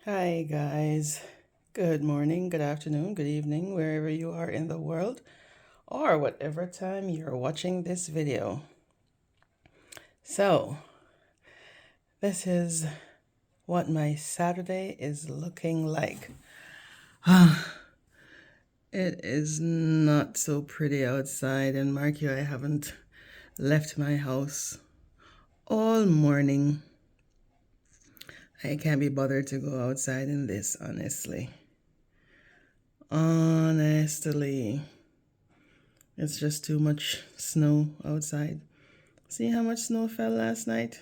Hi, guys. Good morning, good afternoon, good evening, wherever you are in the world, or whatever time you're watching this video. So, this is what my Saturday is looking like. It is not so pretty outside, and mark you, I haven't left my house all morning. I can't be bothered to go outside in this, honestly. Honestly. It's just too much snow outside. See how much snow fell last night?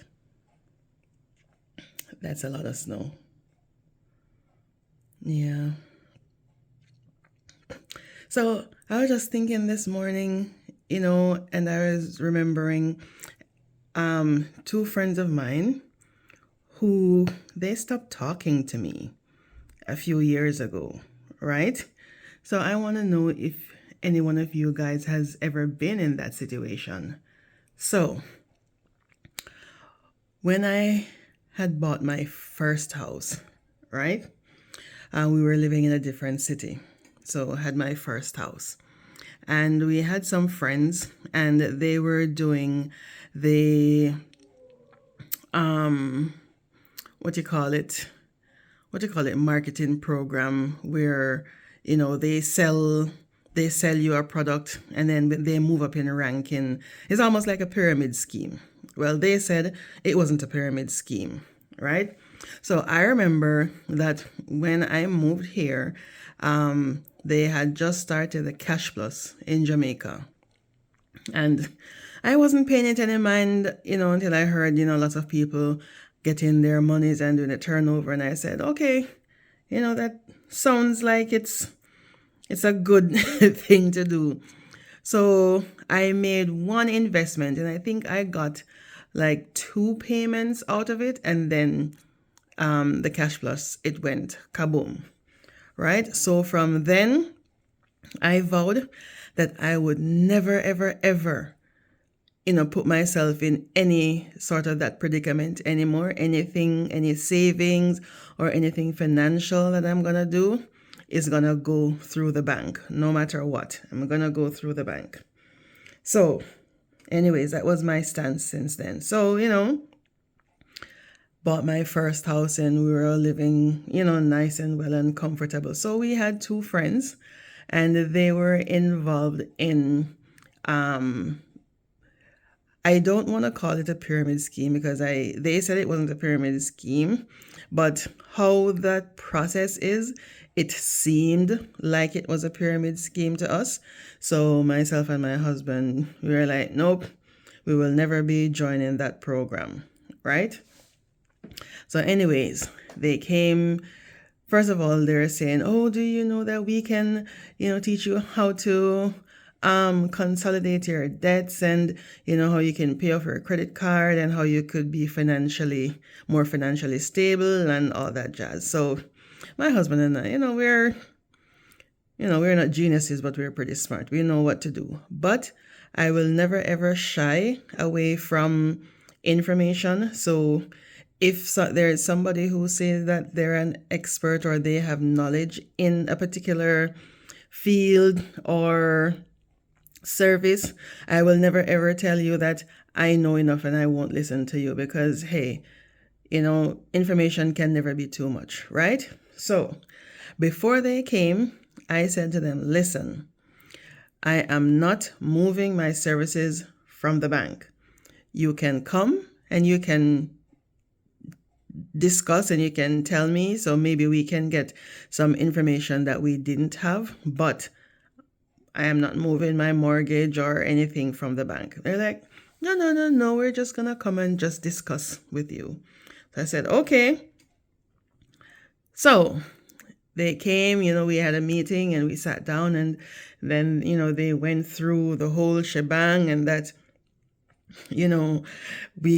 That's a lot of snow. Yeah. So I was just thinking this morning, and I was remembering two friends of mine who they stopped talking to me a few years ago, right? So I want to know if any one of you guys has ever been in that situation. So when I had bought my first house, right? We were living in a different city. So I had my first house. And we had some friends and they were doing the what you call it? Marketing program where, they sell you a product and then they move up in ranking. It's almost like a pyramid scheme. Well, they said it wasn't a pyramid scheme, right? So I remember that when I moved here, they had just started the Cash Plus in Jamaica. And I wasn't paying it any mind, until I heard, lots of people getting their monies and doing a turnover. And I said, okay, that sounds like it's a good thing to do. So I made one investment and I think I got like two payments out of it. And then the Cash Plus, it went kaboom, right? So from then, I vowed that I would never, ever, ever, put myself in any sort of that predicament anymore. Anything, any savings or anything financial that I'm going to do is going to go through the bank. No matter what, I'm going to go through the bank. So, anyways, that was my stance since then. So, bought my first house and we were living, nice and well and comfortable. So we had two friends and they were involved in I don't want to call it a pyramid scheme because they said it wasn't a pyramid scheme, but how that process is, it seemed like it was a pyramid scheme to us. So myself and my husband, we were like, nope, we will never be joining that program, right? So anyways, they came. First of all, they're saying, oh, do you know that we can, teach you how to consolidate your debts and, how you can pay off your credit card and how you could be more financially stable and all that jazz. So my husband and I, we're not geniuses, but we're pretty smart. We know what to do. But I will never ever shy away from information. So if there is somebody who says that they're an expert or they have knowledge in a particular field or service, I will never ever tell you that I know enough and I won't listen to you because, hey, information can never be too much, right? So before they came, I said to them, listen, I am not moving my services from the bank. You can come and you can discuss and you can tell me, so maybe we can get some information that we didn't have, but I am not moving my mortgage or anything from the bank. They're like, no, we're just gonna come and just discuss with you. So I said, okay. So they came, we had a meeting and we sat down and then, they went through the whole shebang and that we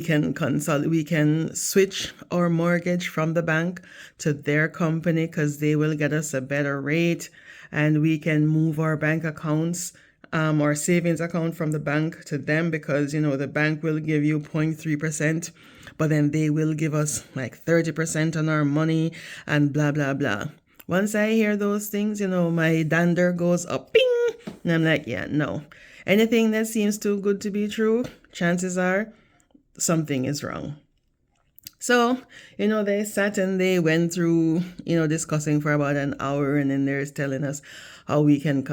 can switch our mortgage from the bank to their company because they will get us a better rate, and we can move our bank accounts, our savings account from the bank to them because, the bank will give you 0.3%, but then they will give us like 30% on our money and blah, blah, blah. Once I hear those things, my dander goes up, ping, and I'm like, yeah, no. Anything that seems too good to be true, chances are something is wrong. So, they sat and they went through, discussing for about an hour, and then they're telling us how we can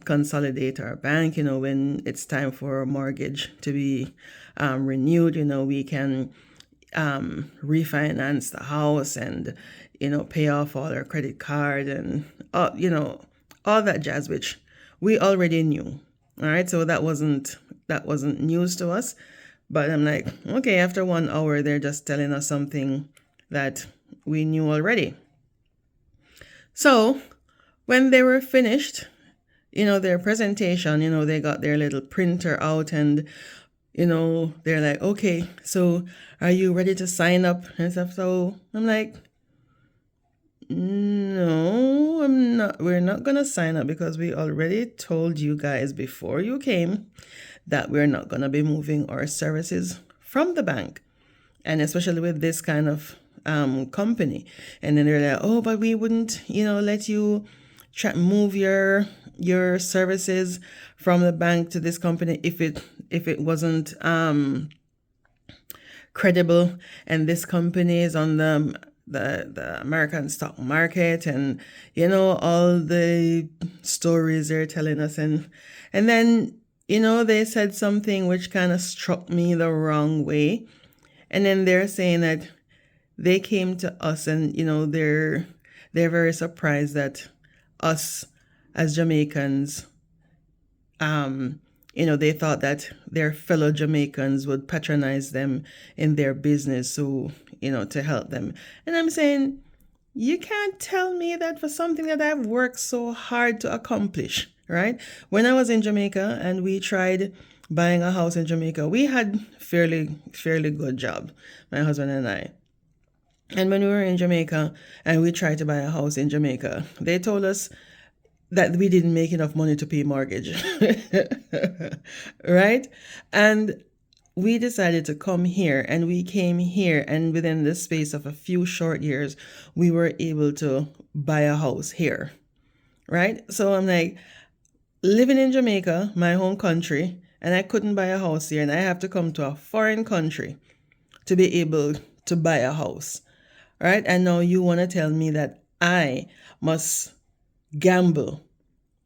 consolidate our bank, when it's time for a mortgage to be renewed, we can refinance the house and, pay off all our credit card and, all that jazz, which we already knew. All right. So that wasn't news to us. But I'm like, okay, after 1 hour, they're just telling us something that we knew already. So when they were finished, their presentation, they got their little printer out and, they're like, okay, so are you ready to sign up and stuff? So I'm like, no, I'm not. We're not going to sign up because we already told you guys before you came that we're not going to be moving our services from the bank, and especially with this kind of company. And then they're like, oh, but we wouldn't, let you move your services from the bank to this company if it wasn't credible, and this company is on the American stock market, and all the stories they're telling us, and then they said something which kind of struck me the wrong way. And then they're saying that they came to us and, they're very surprised that us as Jamaicans, they thought that their fellow Jamaicans would patronize them in their business, so, to help them. And I'm saying, you can't tell me that for something that I've worked so hard to accomplish. Right? When I was in Jamaica and we tried buying a house in Jamaica, we had fairly good job, my husband and I. And when we were in Jamaica and we tried to buy a house in Jamaica, they told us that we didn't make enough money to pay mortgage. Right? And we decided to come here, and we came here, and within the space of a few short years, we were able to buy a house here. Right? So I'm like, living in Jamaica, my home country, and I couldn't buy a house here, and I have to come to a foreign country to be able to buy a house, right? And now you want to tell me that I must gamble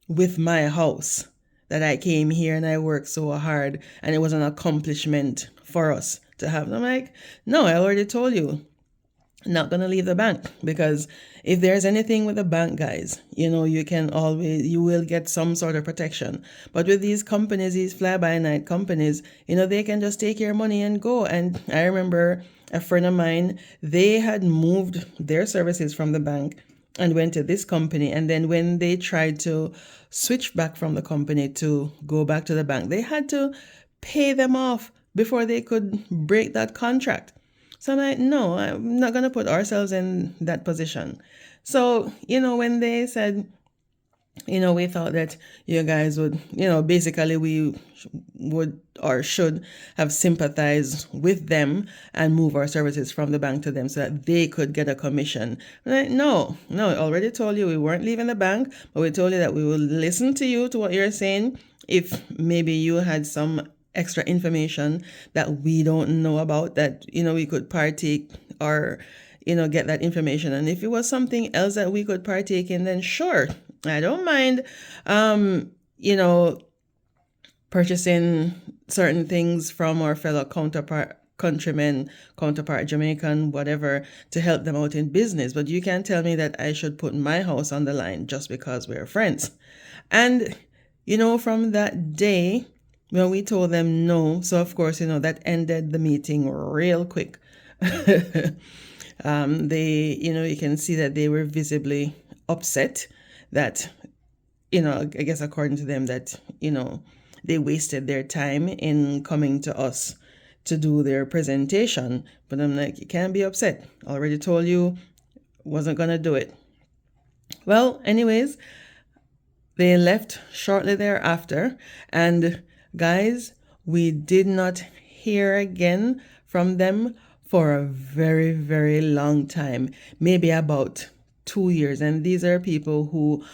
with my house, that I came here and I worked so hard, and it was an accomplishment for us to have. I'm like, no, I already told you, not going to leave the bank, because if there's anything with the bank, guys, you will get some sort of protection. But with these companies, these fly-by-night companies, they can just take your money and go. And I remember a friend of mine, they had moved their services from the bank and went to this company. And then when they tried to switch back from the company to go back to the bank, they had to pay them off before they could break that contract. So I'm like, no, I'm not going to put ourselves in that position. So, when they said, we thought that you guys would, basically we would or should have sympathized with them and move our services from the bank to them so that they could get a commission. I'm like, no, I already told you we weren't leaving the bank, but we told you that we will listen to you, to what you're saying, if maybe you had some extra information that we don't know about, that we could partake or get that information. And if it was something else that we could partake in, then sure, I don't mind purchasing certain things from our fellow counterpart Jamaican, whatever, to help them out in business. But you can't tell me that I should put my house on the line just because we're friends. And from that day, when we told them no, so of course, that ended the meeting real quick. They, you can see that they were visibly upset that, I guess according to them, that, they wasted their time in coming to us to do their presentation. But I'm like, you can't be upset. I already told you, wasn't going to do it. Well, anyways, they left shortly thereafter, and guys, we did not hear again from them for a very, very long time, maybe about 2 years. And these are people who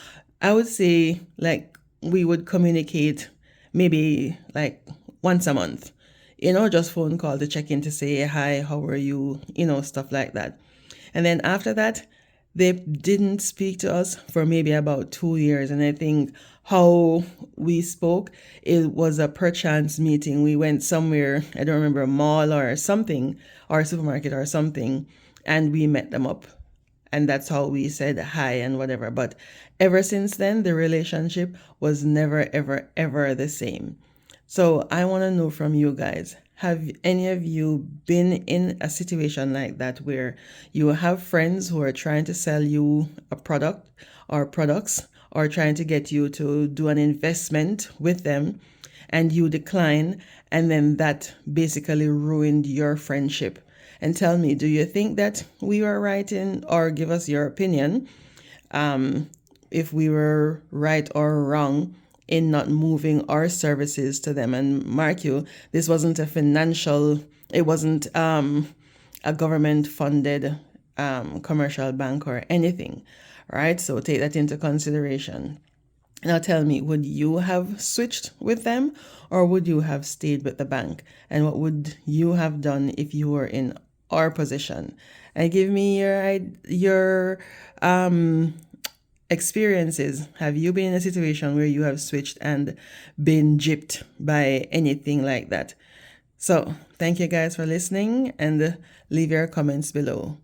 I would say like we would communicate maybe like once a month, just phone call to check in to say, hi, how are you, stuff like that. And then after that, they didn't speak to us for maybe about 2 years. And I think how we spoke, it was a perchance meeting. We went somewhere, I don't remember, a mall or something, or a supermarket or something, and we met them up. And that's how we said hi and whatever. But ever since then, the relationship was never, ever, ever the same. So I want to know from you guys, have any of you been in a situation like that where you have friends who are trying to sell you a product or products or trying to get you to do an investment with them and you decline, and then that basically ruined your friendship? And tell me, do you think that we were right in, or give us your opinion, if we were right or wrong in not moving our services to them? And mark you, this wasn't a financial, it wasn't a government funded commercial bank or anything, right? So take that into consideration. Now tell me, would you have switched with them or would you have stayed with the bank? And what would you have done if you were in our position? And give me your experiences. Have you been in a situation where you have switched and been gypped by anything like that? So thank you guys for listening, and leave your comments below.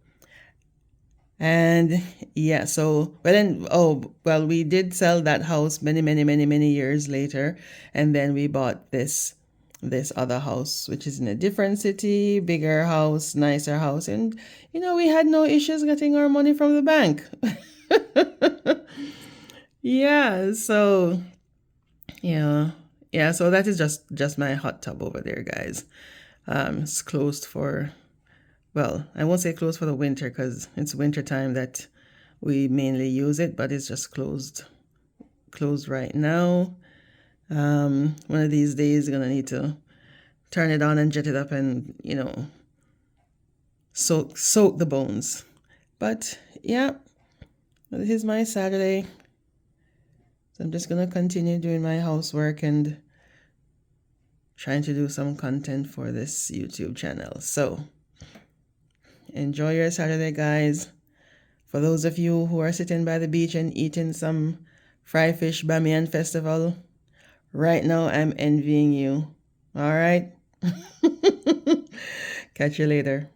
And yeah, so we did sell that house many, many, many, many years later, and then we bought this other house, which is in a different city, bigger house, nicer house, and we had no issues getting our money from the bank. Yeah, so so that is just my hot tub over there, guys. It's closed for, well, I won't say closed for the winter because it's winter time that we mainly use it, but it's just closed right now. One of these days, gonna need to turn it on and jet it up and soak the bones. But yeah, this is my Saturday, so I'm just gonna continue doing my housework and trying to do some content for this YouTube channel. So enjoy your Saturday, guys. For those of you who are sitting by the beach and eating some fry fish Bamiyan festival, right now I'm envying you. All right. Catch you later.